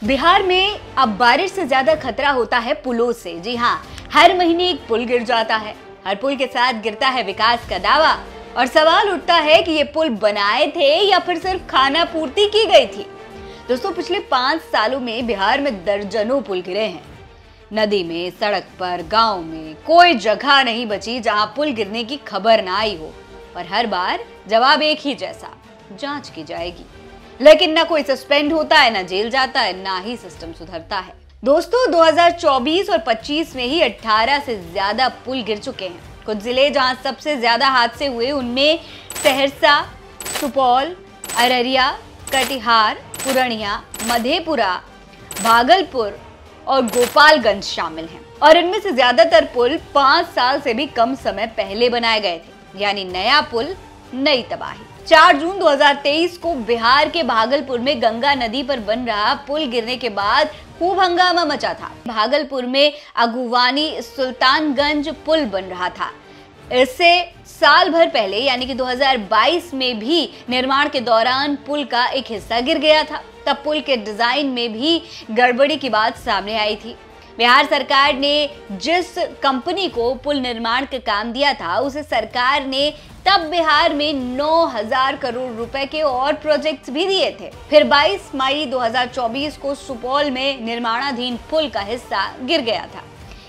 बिहार में अब बारिश से ज्यादा खतरा होता है पुलों से। जी हाँ, हर महीने एक पुल गिर जाता है। हर पुल के साथ गिरता है विकास का दावा और सवाल उठता है कि ये पुल बनाए थे या फिर सिर्फ खाना पूर्ति की गई थी। दोस्तों, पिछले 5 सालों में बिहार में दर्जनों पुल गिरे हैं। नदी में, सड़क पर, गांव में कोई जगह नहीं बची जहां पुल गिरने की खबर ना आई हो। पर हर बार जवाब एक ही जैसा, जांच की जाएगी। लेकिन ना कोई सस्पेंड होता है, ना जेल जाता है, ना ही सिस्टम सुधरता है। दोस्तों, 2024 और 25 में ही 18 से ज्यादा पुल गिर चुके हैं। कुछ जिले जहां सबसे ज्यादा हादसे हुए उनमें सहरसा, सुपौल, अररिया, कटिहार, पूर्णिया, मधेपुरा, भागलपुर और गोपालगंज शामिल हैं। और इनमें से ज्यादातर पुल 5 साल से भी कम समय पहले बनाए गए थे, यानी नया पुल, नई तबाही। 4 जून 2023 को बिहार के भागलपुर में गंगा नदी पर बन रहा पुल गिरने के बाद खूब हंगामा मचा था। भागलपुर में अगुवानी सुल्तानगंज पुल बन रहा था। इससे साल भर पहले यानी कि 2022 में भी निर्माण के दौरान पुल का एक हिस्सा गिर गया था। तब पुल के डिजाइन में भी गड़बड़ी की बात सामने आई थी। बिहार सरकार ने जिस कंपनी को पुल निर्माण का काम दिया था, उसे सरकार ने तब बिहार में 9,000 करोड़ रुपए के और प्रोजेक्ट्स भी दिए थे। फिर 22 मई 2024 को सुपौल में निर्माणाधीन पुल का हिस्सा गिर गया था।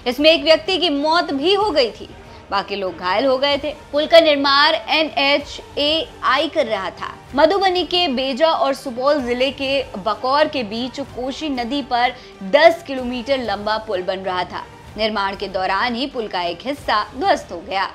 इसमें एक व्यक्ति की मौत भी हो गई थी, बाकी लोग घायल हो गए थे। पुल का निर्माण NHAI कर रहा था। मधुबनी के बेजा और सुपौल जिले के बकौर के बीच कोसी नदी पर 10 किलोमीटर लंबा पुल बन रहा था। निर्माण के दौरान ही पुल का एक हिस्सा ध्वस्त हो गया।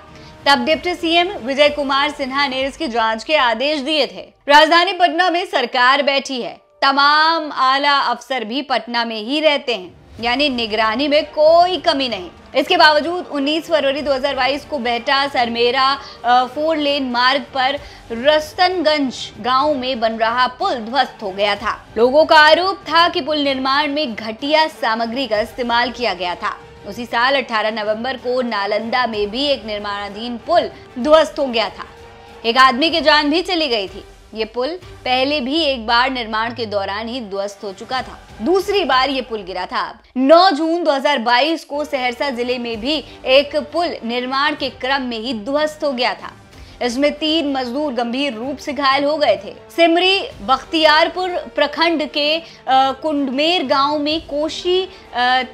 तब डिप्टी सीएम विजय कुमार सिन्हा ने इसकी जांच के आदेश दिए थे। राजधानी पटना में सरकार बैठी है, तमाम आला अफसर भी पटना में ही रहते हैं, यानी निगरानी में कोई कमी नहीं। इसके बावजूद 19 फरवरी 2022 को बेहटा सरमेरा 4 लेन मार्ग पर रस्तनगंज गांव में बन रहा पुल ध्वस्त हो गया था। लोगों का आरोप था कि पुल निर्माण में घटिया सामग्री का इस्तेमाल किया गया था। उसी साल 18 नवंबर को नालंदा में भी एक निर्माणाधीन पुल ध्वस्त हो गया था। एक आदमी की जान भी चली गई थी। ये पुल पहले भी एक बार निर्माण के दौरान ही ध्वस्त हो चुका था। दूसरी बार ये पुल गिरा था। 9 जून 2022 को सहरसा जिले में भी एक पुल निर्माण के क्रम में ही ध्वस्त हो गया था। इसमें 3 मजदूर गंभीर रूप से घायल हो गए थे। सिमरी बख्तियारपुर प्रखंड के कुंडमेर गांव में कोसी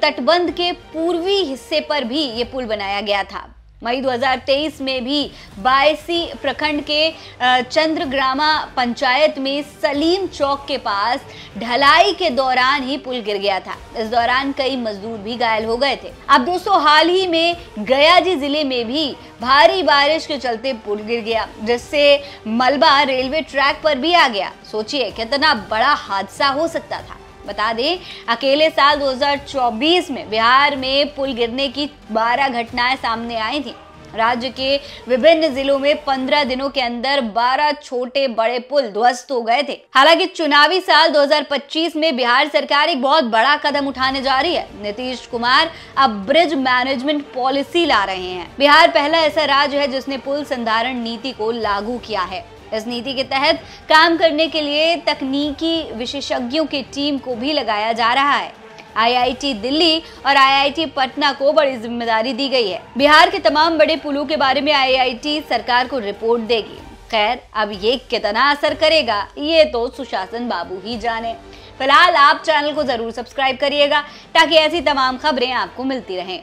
तटबंध के पूर्वी हिस्से पर भी ये पुल बनाया गया था। मई 2023 में भी बायसी प्रखंड के चंद्रग्रामा पंचायत में सलीम चौक के पास ढलाई के दौरान ही पुल गिर गया था। इस दौरान कई मजदूर भी घायल हो गए थे। अब दोस्तों, हाल ही में गयाजी जिले में भी भारी बारिश के चलते पुल गिर गया, जिससे मलबा रेलवे ट्रैक पर भी आ गया। सोचिए कितना बड़ा हादसा हो सकता था। बता दें, अकेले साल 2024 में बिहार में पुल गिरने की 12 घटनाएं सामने आई थी। राज्य के विभिन्न जिलों में 15 दिनों के अंदर 12 छोटे बड़े पुल ध्वस्त हो गए थे। हालांकि चुनावी साल 2025 में बिहार सरकार एक बहुत बड़ा कदम उठाने जा रही है। नीतीश कुमार अब ब्रिज मैनेजमेंट पॉलिसी ला रहे हैं। बिहार पहला ऐसा राज्य है जिसने पुल संधारण नीति को लागू किया है। इस नीति के तहत काम करने के लिए तकनीकी विशेषज्ञों की टीम को भी लगाया जा रहा है। IIT दिल्ली और IIT पटना को बड़ी जिम्मेदारी दी गई है। बिहार के तमाम बड़े पुलों के बारे में IIT सरकार को रिपोर्ट देगी। खैर, अब ये कितना असर करेगा, ये तो सुशासन बाबू ही जाने। फिलहाल आप चैनल को जरूर सब्सक्राइब करिएगा ताकि ऐसी तमाम खबरें आपको मिलती रहें।